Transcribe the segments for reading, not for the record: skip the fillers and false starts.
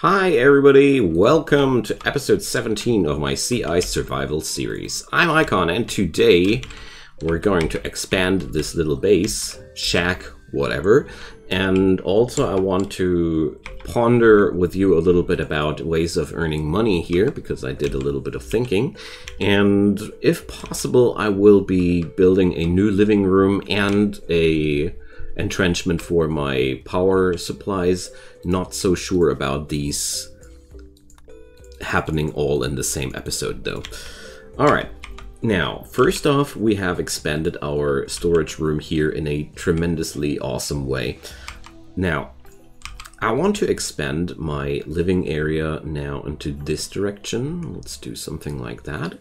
Hi everybody, welcome to episode 17 of my CI Survival series. I'm Icon and today we're going to expand this little base, shack, whatever, and also I want to ponder with you a little bit about ways of earning money here because I did a little bit of thinking, and if possible I will be building a new living room and a entrenchment for my power supplies. Not so sure about these happening all in the same episode though. Alright, now first off we have expanded our storage room here in a tremendously awesome way. Now I want to expand my living area now into this direction. Let's do something like that.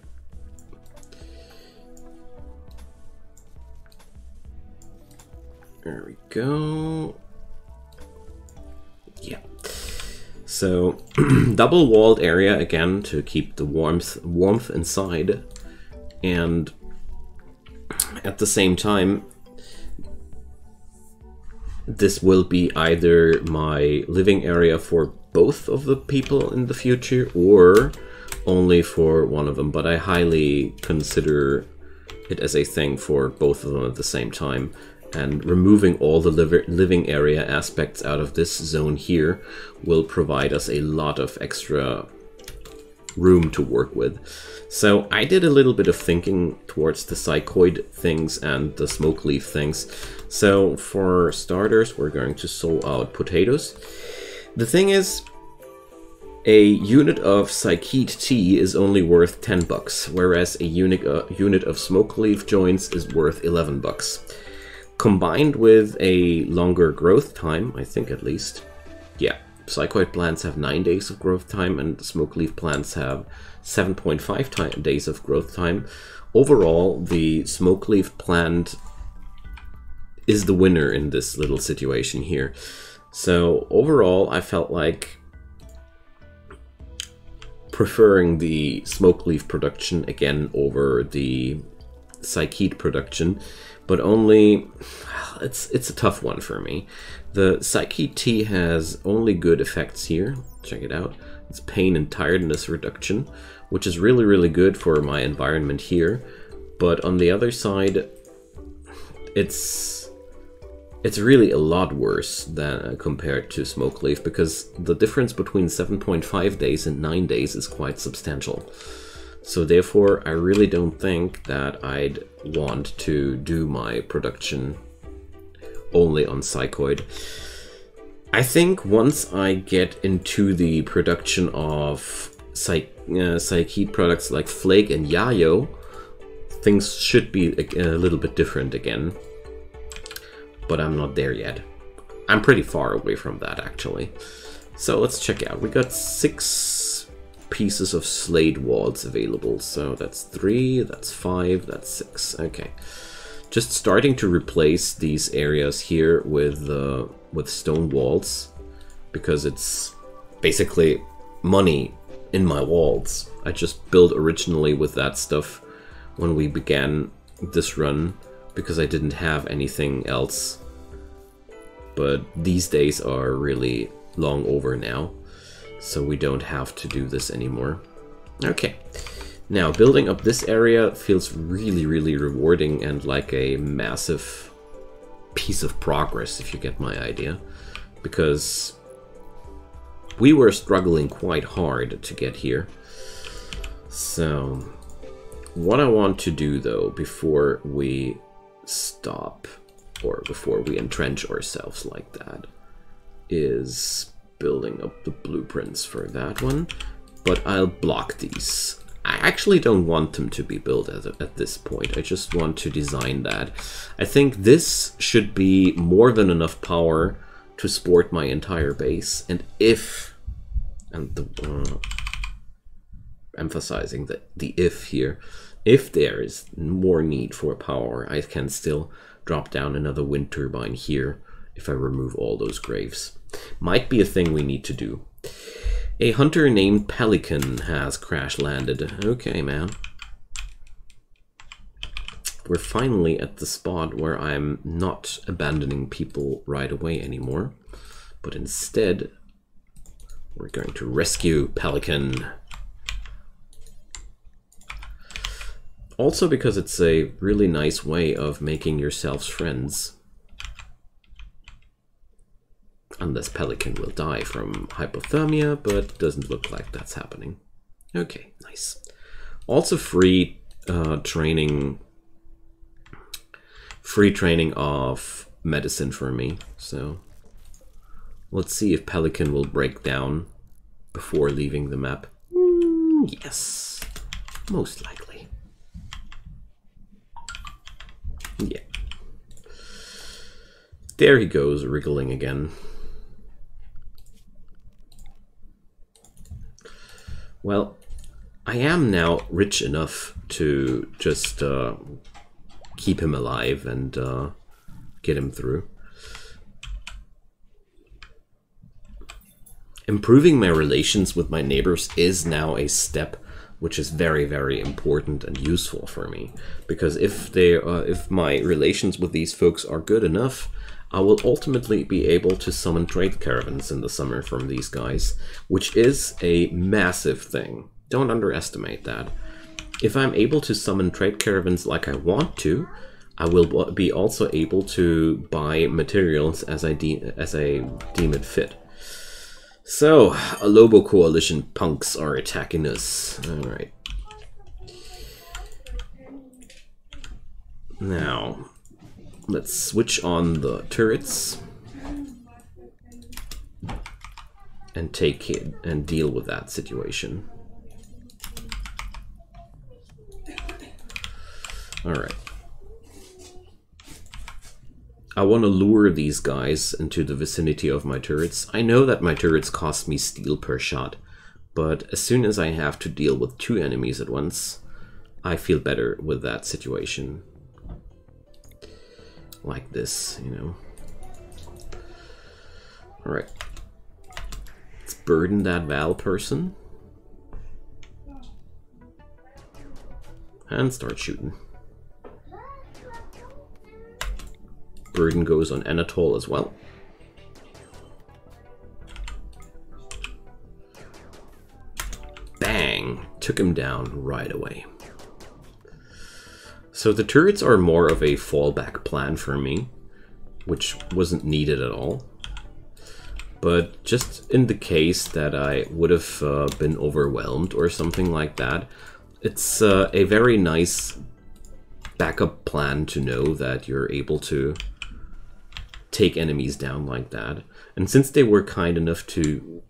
There we go. Yeah. So double walled area again to keep the warmth inside, and at the same time this will be either my living area for both of the people in the future or only for one of them, but I highly consider it as a thing for both of them at the same time. And removing all the living area aspects out of this zone here will provide us a lot of extra room to work with. So I did a little bit of thinking towards the psychoid things and the smoke leaf things. So for starters, we're going to sow out potatoes. The thing is, a unit of psychite tea is only worth 10 bucks, whereas a unit of smoke leaf joints is worth 11 bucks. Combined with a longer growth time, I think at least. Yeah, psychoid plants have 9 days of growth time and smoke leaf plants have 7.5 days of growth time. Overall, the smoke leaf plant is the winner in this little situation here. So overall, I felt like preferring the smoke leaf production again over the psychite production. But only, it's a tough one for me. The psychite tea has only good effects here. Check it out. It's pain and tiredness reduction, which is really good for my environment here. But on the other side, it's really a lot worse than compared to smoke leaf, because the difference between 7.5 days and 9 days is quite substantial. So therefore, I really don't think that I'd want to do my production only on psychoid. I think once I get into the production of psychite products like flake and yayo, things should be a little bit different again. But I'm not there yet. I'm pretty far away from that actually. So let's check out. We got 6 pieces of slate walls available, so that's 3, that's 5, that's 6. Okay, just starting to replace these areas here with stone walls, because it's basically money in my walls. I just built originally with that stuff when we began this run because I didn't have anything else, but these days are really long over now. So we don't have to do this anymore. Okay, now building up this area feels really rewarding and like a massive piece of progress, if you get my idea, because we were struggling quite hard to get here. So what I want to do though, before we stop or before we entrench ourselves like that, is building up the blueprints for that one, but I'll block these. I actually don't want them to be built at this point. I just want to design that. I think this should be more than enough power to support my entire base, and emphasizing the if here, if there is more need for power, I can still drop down another wind turbine here if I remove all those graves. Might be a thing we need to do. A hunter named Pelican has crash landed. Okay, man. We're finally at the spot where I'm not abandoning people right away anymore, but instead We're going to rescue Pelican. Also because it's a really nice way of making yourselves friends. Unless Pelican will die from hypothermia, but doesn't look like that's happening. Okay, nice. Also free training of medicine for me, so let's see if Pelican will break down before leaving the map. Yes, most likely. Yeah. There he goes, wriggling again. Well, I am now rich enough to just keep him alive and get him through. Improving my relations with my neighbors is now a step which is very, very important and useful for me. Because if my relations with these folks are good enough, I will ultimately be able to summon trade caravans in the summer from these guys, which is a massive thing. Don't underestimate that. If I'm able to summon trade caravans like I want to, I will be also able to buy materials as I deem it fit. So, a Lobo Coalition punks are attacking us. Alright. Now, let's switch on the turrets and take it and deal with that situation. Alright. I want to lure these guys into the vicinity of my turrets. I know that my turrets cost me steel per shot, but as soon as I have to deal with 2 enemies at once, I feel better with that situation. Like this, you know. Alright. Let's burden that Val person. And start shooting. Burden goes on Anatole as well. Bang! Took him down right away. So the turrets are more of a fallback plan for me, which wasn't needed at all. But just in the case that I would have been overwhelmed or something like that, it's a very nice backup plan to know that you're able to take enemies down like that. And since they were kind enough to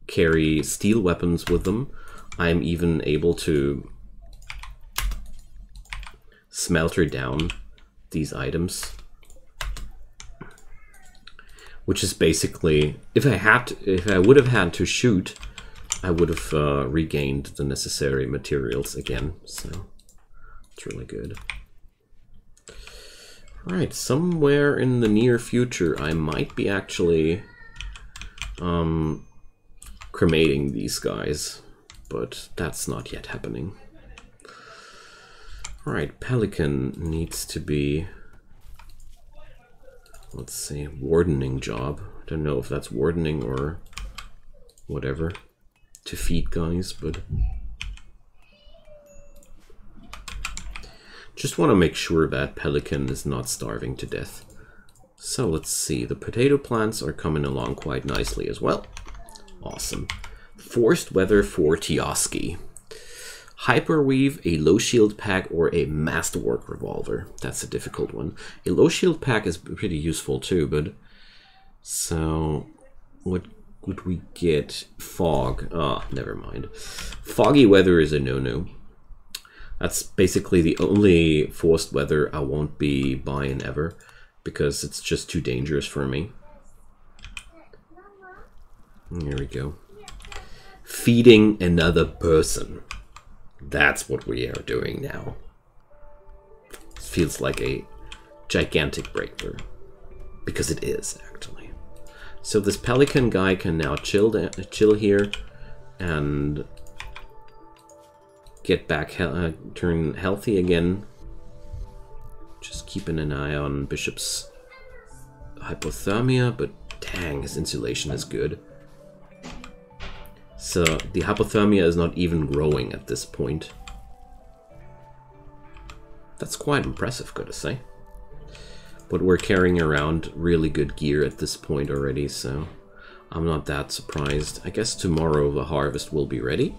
carry steel weapons with them, I'm even able to smelter down these items, which is basically, if I would have had to shoot, I would have regained the necessary materials again. So it's really good. Right, somewhere in the near future, I might be actually cremating these guys, but that's not yet happening. Alright, Pelican needs to be, let's see, wardening job. I don't know if that's wardening or whatever, to feed guys, but just want to make sure that Pelican is not starving to death. So let's see, the potato plants are coming along quite nicely as well. Awesome. Forced weather for Tioski. Hyperweave, a low shield pack, or a masterwork revolver. That's a difficult one. A low shield pack is pretty useful too, but so what would we get? Fog. Ah, never mind. Foggy weather is a no-no. That's basically the only forced weather I won't be buying ever, because it's just too dangerous for me. Here we go. Feeding another person. That's what we are doing now. It feels like a gigantic breakthrough, because it is, actually. So this Pelican guy can now chill here and get back, turn healthy again. Just keeping an eye on Bishop's hypothermia, but dang, his insulation is good. So the hypothermia is not even growing at this point. That's quite impressive, gotta say. But we're carrying around really good gear at this point already, so I'm not that surprised. I guess tomorrow the harvest will be ready.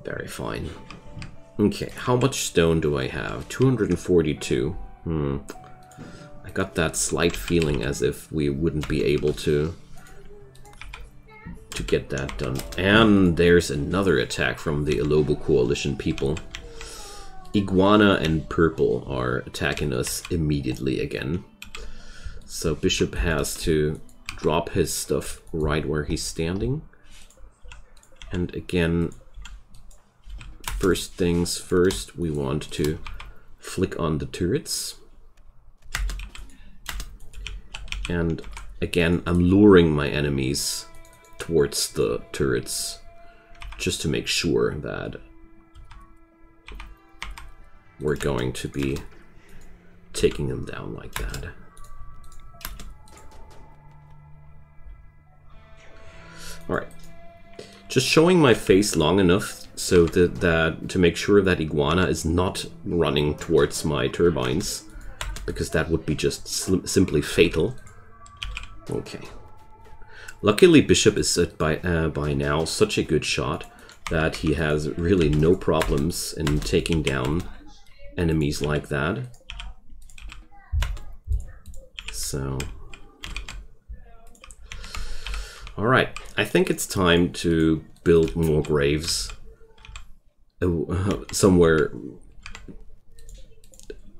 Very fine. Okay, how much stone do I have? 242. I got that slight feeling as if we wouldn't be able to get that done. And there's another attack from the Alobo Coalition people. Iguana and Purple are attacking us immediately again. So Bishop has to drop his stuff right where he's standing. And again, first things first, we want to flick on the turrets. And again, I'm luring my enemies towards the turrets just to make sure that we're going to be taking them down like that. Alright. Just showing my face long enough so that to make sure that Iguana is not running towards my turbines, because that would be just simply fatal. Okay. Luckily Bishop is by now such a good shot that he has really no problems in taking down enemies like that. So, alright, I think it's time to build more graves somewhere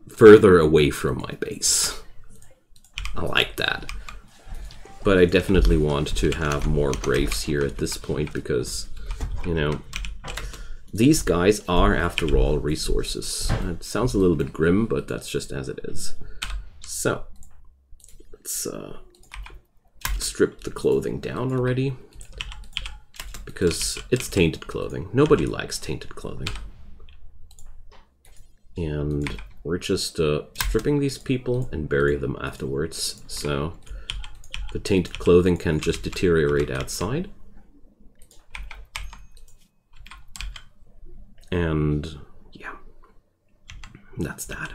further away from my base. I like that. But I definitely want to have more graves here at this point because, you know, these guys are, after all, resources. It sounds a little bit grim, but that's just as it is. So, let's strip the clothing down already, because it's tainted clothing. Nobody likes tainted clothing. And we're just stripping these people and bury them afterwards, so the tainted clothing can just deteriorate outside. And yeah, that's that.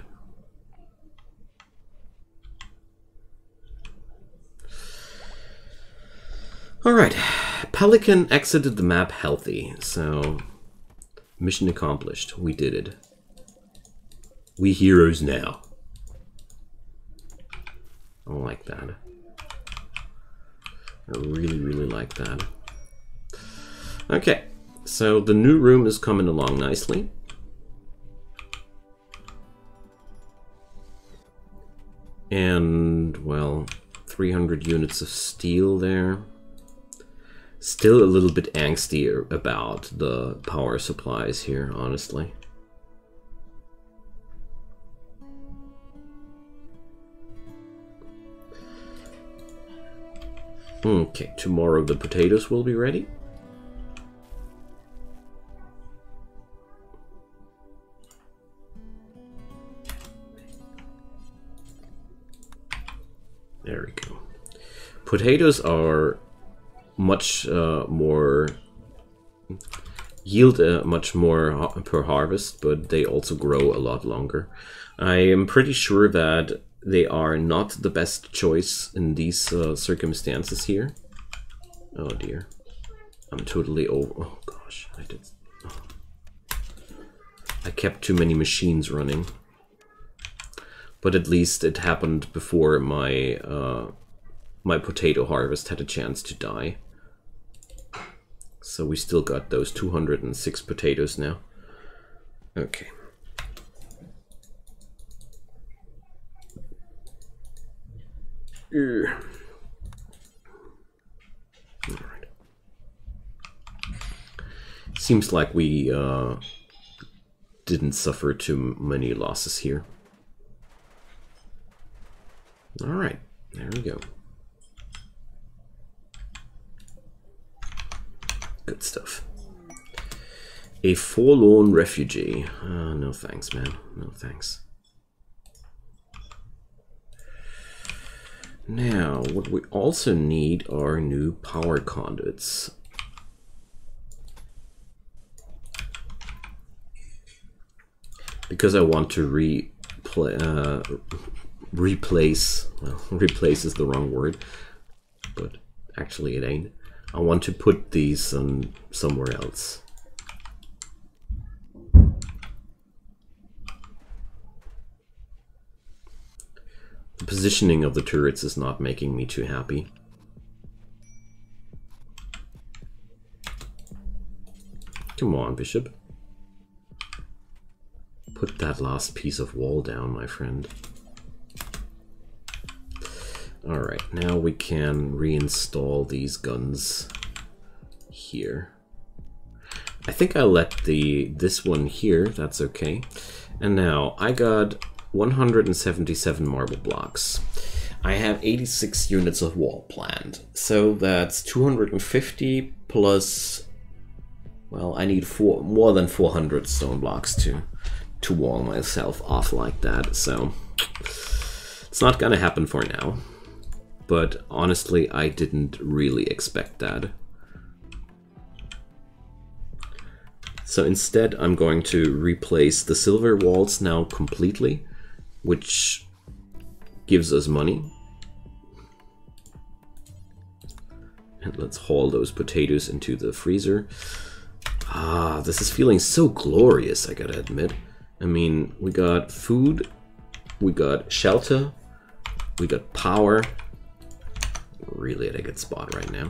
Alright, Pelican exited the map healthy, so mission accomplished. We did it. We heroes now. I like that. I really, really like that. Okay, so the new room is coming along nicely. And, well, 300 units of steel there. Still a little bit angsty about the power supplies here, honestly. Okay, tomorrow the potatoes will be ready. There we go. Potatoes are much more yield much more per harvest, but they also grow a lot longer. I am pretty sure that they are not the best choice in these circumstances here. Oh dear, I'm totally over. Oh gosh, I kept too many machines running, but at least it happened before my my potato harvest had a chance to die. So we still got those 206 potatoes now. Okay. All right. Seems like we didn't suffer too many losses here. All right, there we go. Good stuff. A forlorn refugee. No thanks, man. No thanks. Now, what we also need are new power conduits. because I want to replace, well, replace is the wrong word, but actually it ain't. I want to put these somewhere else. The positioning of the turrets is not making me too happy. Come on, Bishop. Put that last piece of wall down, my friend. Alright, now we can reinstall these guns here. I think I'll let this one here, that's okay. And now, I got 177 marble blocks. I have 86 units of wall planned. So that's 250 plus... Well, I need more than 400 stone blocks to wall myself off like that, so... It's not gonna happen for now. But honestly, I didn't really expect that. So instead, I'm going to replace the silver walls now completely, which gives us money. And let's haul those potatoes into the freezer. Ah, this is feeling so glorious, I gotta admit. I mean, we got food, we got shelter, we got power. Really at a good spot right now.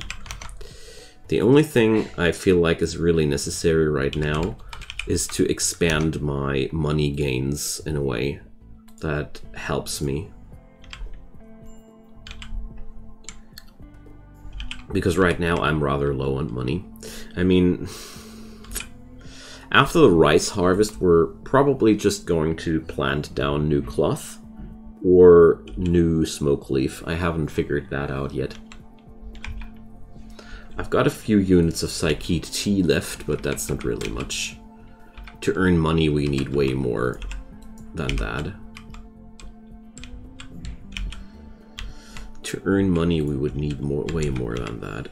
The only thing I feel like is really necessary right now is to expand my money gains in a way that helps me. Because right now I'm rather low on money. I mean, after the rice harvest, we're probably just going to plant down new cloth or new smoke leaf. I haven't figured that out yet. I've got a few units of Psyche tea left, but that's not really much. To earn money, we need way more than that. To earn money, we would need way more than that.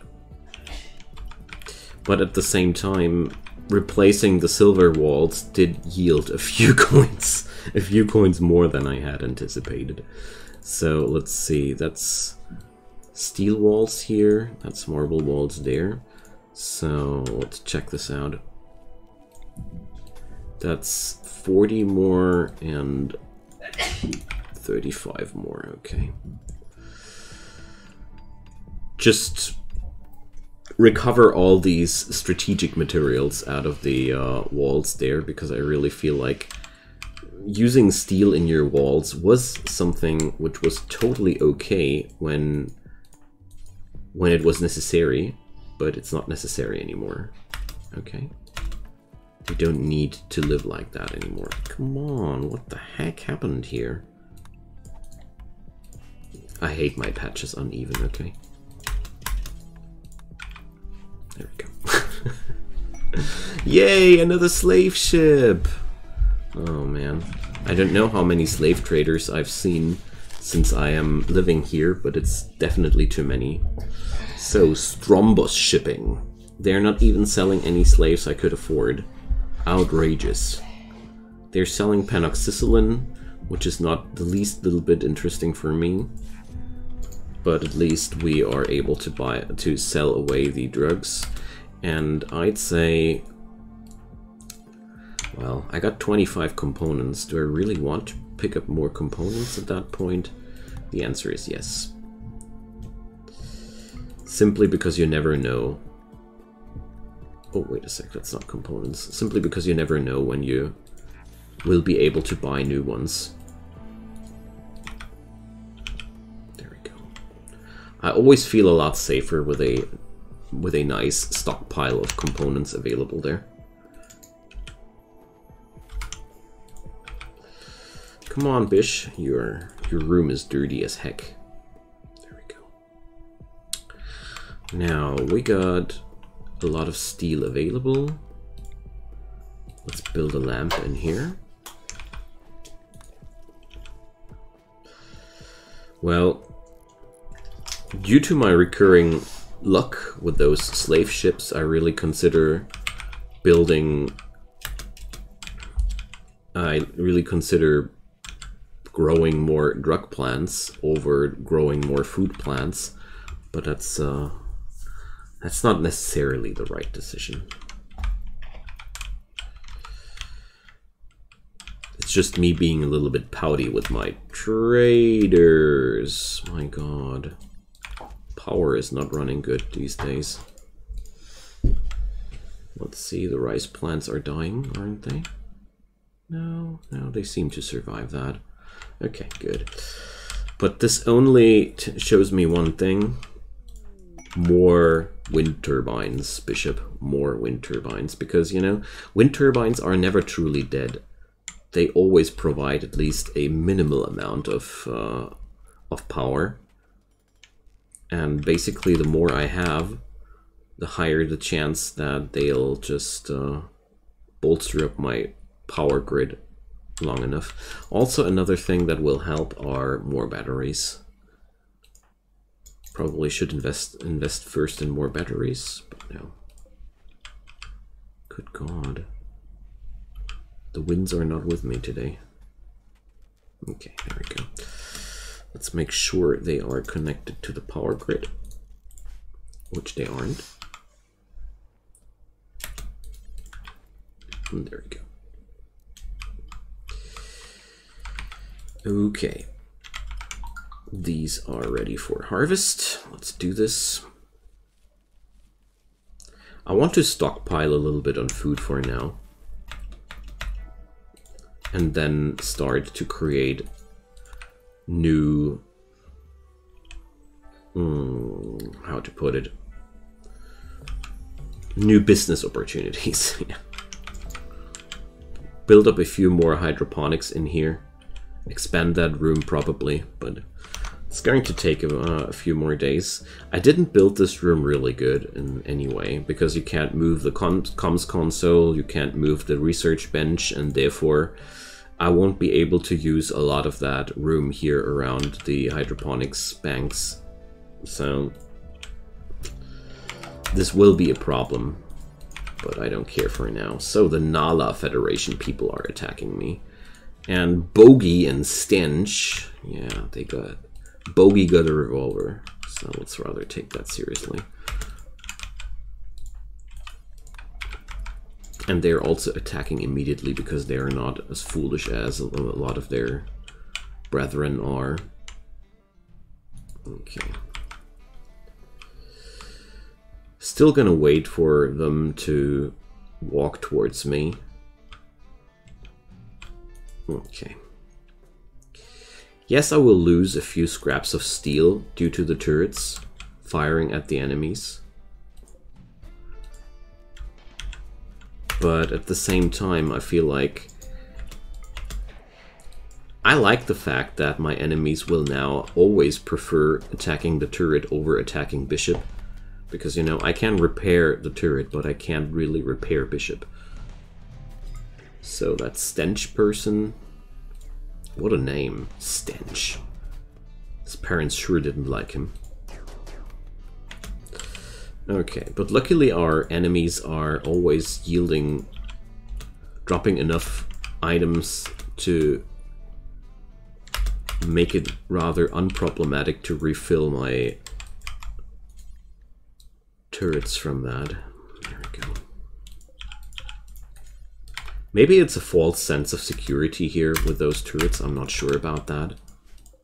But at the same time, replacing the silver walls did yield a few coins. A few coins more than I had anticipated. So let's see, that's steel walls here, that's marble walls there. So let's check this out. That's 40 more and 35 more, okay. Just recover all these strategic materials out of the walls there, because I really feel like using steel in your walls was something which was totally okay when it was necessary, but it's not necessary anymore. Okay? You don't need to live like that anymore. Come on, what the heck happened here? I hate my patches uneven, okay? There we go. Yay, another slave ship! Oh man. I don't know how many slave traders I've seen since I am living here, but it's definitely too many. So, Strombus shipping. They're not even selling any slaves I could afford. Outrageous. They're selling panoxycillin, which is not the least little bit interesting for me. But at least we are able to sell away the drugs. And I'd say, well, I got 25 components. Do I really want to pick up more components at that point? The answer is yes. Simply because you never know. Oh, wait a sec, that's not components. Simply because you never know when you will be able to buy new ones. There we go. I always feel a lot safer with a nice stockpile of components available there. Come on, Bish. Your room is dirty as heck. There we go. Now, we got a lot of steel available. Let's build a lamp in here. Well, due to my recurring luck with those slave ships, I really consider building I really consider growing more drug plants over growing more food plants, but that's not necessarily the right decision. It's just me being a little bit pouty with my traders. My god. Power is not running good these days. Let's see, the rice plants are dying, aren't they? No, they seem to survive that. Okay, good. But this only shows me one thing. More wind turbines, Bishop. More wind turbines. Because, you know, wind turbines are never truly dead. They always provide at least a minimal amount of power. And basically, the more I have, the higher the chance that they'll just bolster up my power grid long enough. Also, another thing that will help are more batteries. Probably should invest first in more batteries, but no. Good God. The winds are not with me today. Okay, there we go. Let's make sure they are connected to the power grid, which they aren't. And there we go. Okay. These are ready for harvest. Let's do this. I want to stockpile a little bit on food for now. And then start to create new, how to put it, new business opportunities. Yeah. Build up a few more hydroponics in here, expand that room probably, but it's going to take a few more days. I didn't build this room really good in any way, because you can't move the comms console, you can't move the research bench, and therefore I won't be able to use a lot of that room here around the hydroponics banks. So this will be a problem, but I don't care for now. So the Nala Federation people are attacking me. And Bogey and Stench, yeah, they got... Bogey got a revolver, so let's rather take that seriously. And they're also attacking immediately because they are not as foolish as a lot of their brethren are. Okay. Still gonna wait for them to walk towards me. Okay. Yes, I will lose a few scraps of steel due to the turrets firing at the enemies. But at the same time, I feel like I like the fact that my enemies will now always prefer attacking the turret over attacking Bishop. Because, you know, I can repair the turret, but I can't really repair Bishop. So that Stench person... What a name. Stench. His parents sure didn't like him. Okay, but luckily our enemies are always yielding, dropping enough items to make it rather unproblematic to refill my turrets from that. There we go. Maybe it's a false sense of security here with those turrets, I'm not sure about that.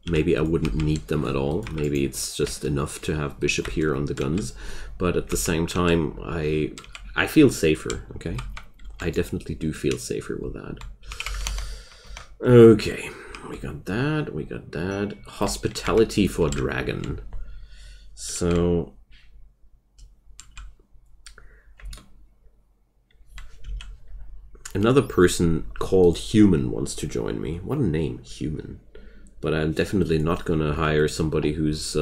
Maybe I wouldn't need them at all. Maybe it's just enough to have Bishop here on the guns. But at the same time, I feel safer, okay? I definitely do feel safer with that. Okay, we got that, we got that. Hospitality for Dragon. So... another person called Human wants to join me. What a name, Human. But I'm definitely not gonna hire somebody who's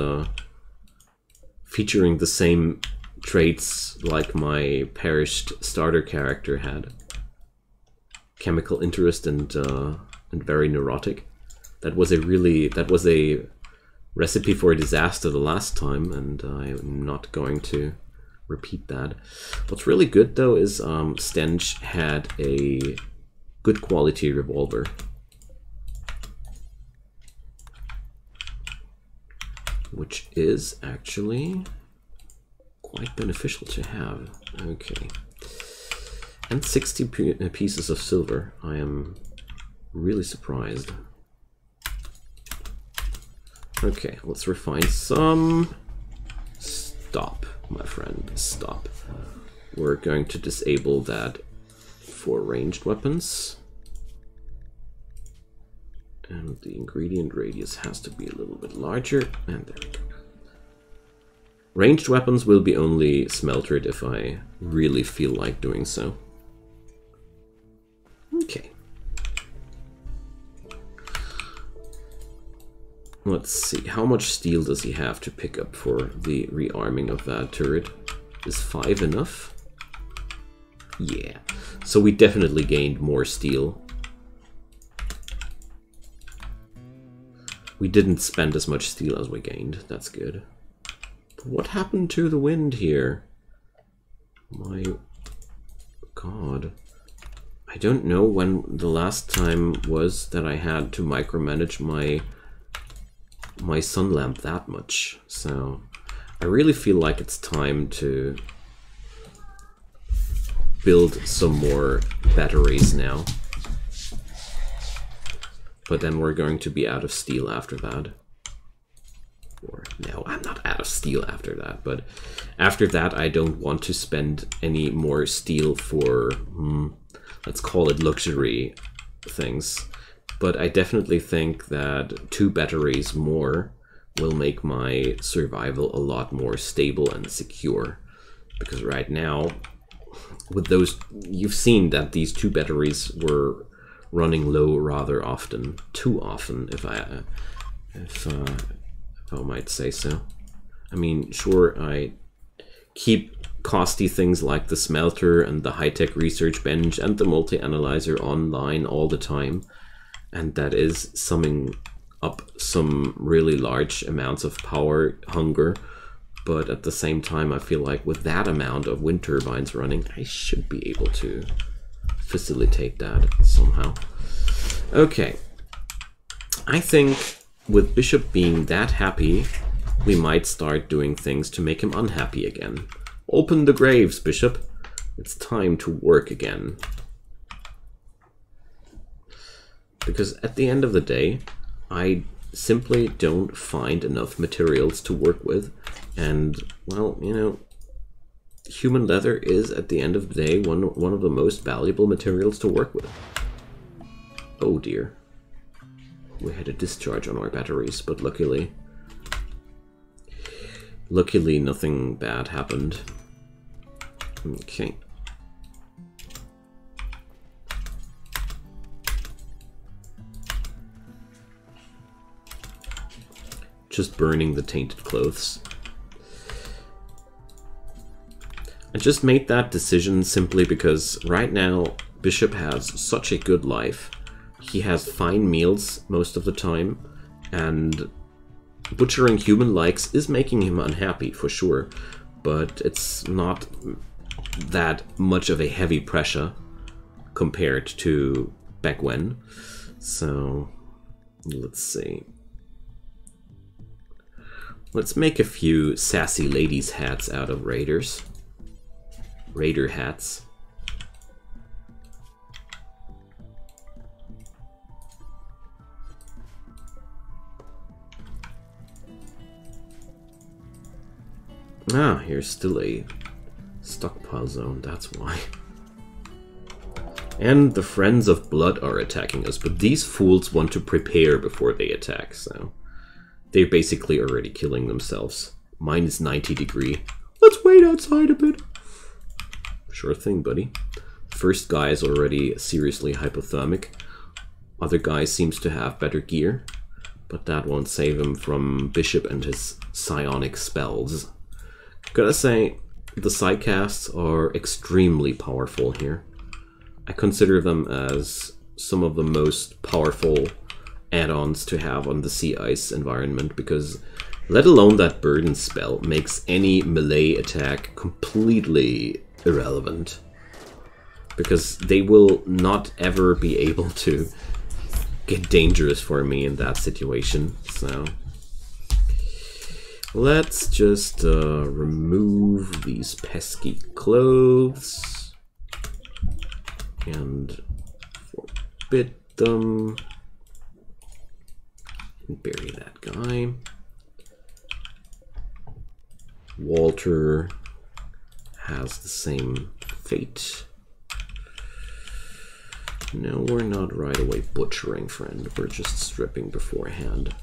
featuring the same traits like my perished starter character had. Chemical interest and very neurotic. That was a recipe for a disaster the last time, and I'm not going to repeat that. What's really good though is Stench had a good quality revolver. Which is actually quite beneficial to have. Okay. And 60 pieces of silver. I am really surprised. Okay, let's refine some. Stop, my friend, stop. We're going to disable that for ranged weapons. And the ingredient radius has to be a little bit larger. And there we go. Ranged weapons will be only smeltered if I really feel like doing so. Okay. Let's see, how much steel does he have to pick up for the rearming of that turret? Is 5 enough? Yeah. So we definitely gained more steel. We didn't spend as much steel as we gained. That's good. But what happened to the wind here? My God. I don't know when the last time was that I had to micromanage my sun lamp that much. So I really feel like it's time to build some more batteries now. But then we're going to be out of steel after that. Or no, I'm not out of steel after that, but after that I don't want to spend any more steel for, let's call it luxury things. But I definitely think that 2 batteries more will make my survival a lot more stable and secure. Because right now, with those, you've seen that these 2 batteries were running low rather often. Too often, if I might say so. I mean, sure, I keep costly things like the smelter and the high-tech research bench and the multi-analyzer online all the time. And that is summing up some really large amounts of power hunger. But at the same time, I feel like with that amount of wind turbines running, I should be able to facilitate that somehow. Okay. I think with Bishop being that happy, we might start doing things to make him unhappy again. Open the graves, Bishop. It's time to work again. Because at the end of the day, I simply don't find enough materials to work with. And, well, you know, human leather is, at the end of the day, one of the most valuable materials to work with. Oh dear. We had a discharge on our batteries, but luckily nothing bad happened. Okay. Just burning the tainted clothes. I just made that decision simply because right now Bishop has such a good life. He has fine meals most of the time, and butchering human likes is making him unhappy for sure, but it's not that much of a heavy pressure compared to back when. So let's see. Let's make a few sassy ladies hats out of raiders. Raider hats. Ah, here's still a stockpile zone, that's why. And the Friends of Blood are attacking us, but these fools want to prepare before they attack, so they're basically already killing themselves. Minus 90 degree. Let's wait outside a bit. Sure thing, buddy. First guy is already seriously hypothermic. Other guy seems to have better gear, but that won't save him from Bishop and his psionic spells. Gotta say, the Psycasts are extremely powerful here. I consider them as some of the most powerful add-ons to have on the sea ice environment, because let alone that burden spell makes any melee attack completely irrelevant. because they will not ever be able to get dangerous for me in that situation. So let's just remove these pesky clothes and forbid them. Bury that guy. Walter has the same fate. No, we're not right away butchering, friend. We're just stripping beforehand.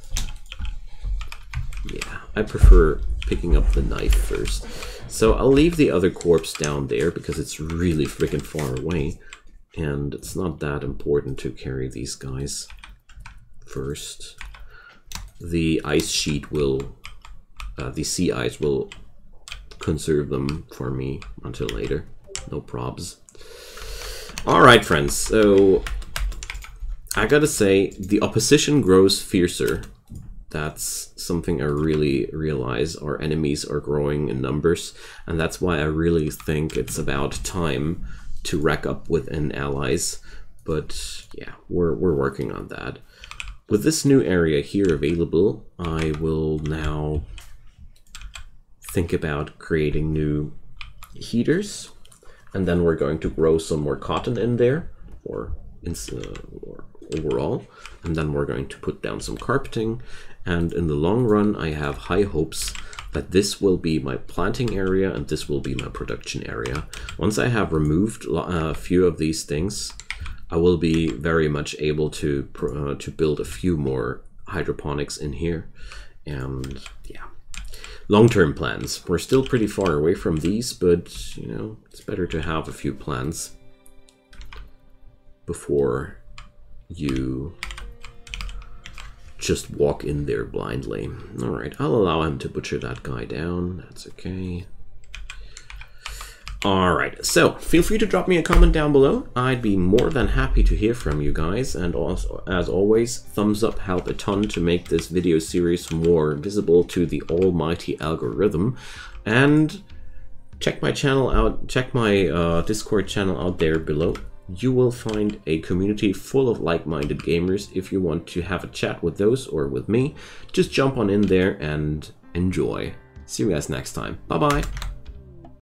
Yeah, I prefer picking up the knife first. So I'll leave the other corpse down there because it's really freaking far away. And it's not that important to carry these guys first. The ice sheet will, the sea ice will conserve them for me until later. No probs. Alright, friends, so I gotta say, the opposition grows fiercer. That's something I really realize. Our enemies are growing in numbers, and that's why I really think it's about time to rack up within allies. But yeah, we're working on that. With this new area here available, I will now think about creating new heaters, and then we're going to grow some more cotton in there, or overall, and then we're going to put down some carpeting. And in the long run, I have high hopes that this will be my planting area and this will be my production area. Once I have removed a few of these things, I will be very much able to build a few more hydroponics in here. And yeah, long-term plans. We're still pretty far away from these, but you know, it's better to have a few plans before you just walk in there blindly. All right, I'll allow him to butcher that guy down. That's okay. All right, so feel free to drop me a comment down below. I'd be more than happy to hear from you guys. And also, as always, thumbs up help a ton to make this video series more visible to the almighty algorithm. And check my channel out, check my Discord channel out there below. You will find a community full of like-minded gamers. If you want to have a chat with those or with me, just jump on in there and enjoy. See you guys next time. Bye-bye.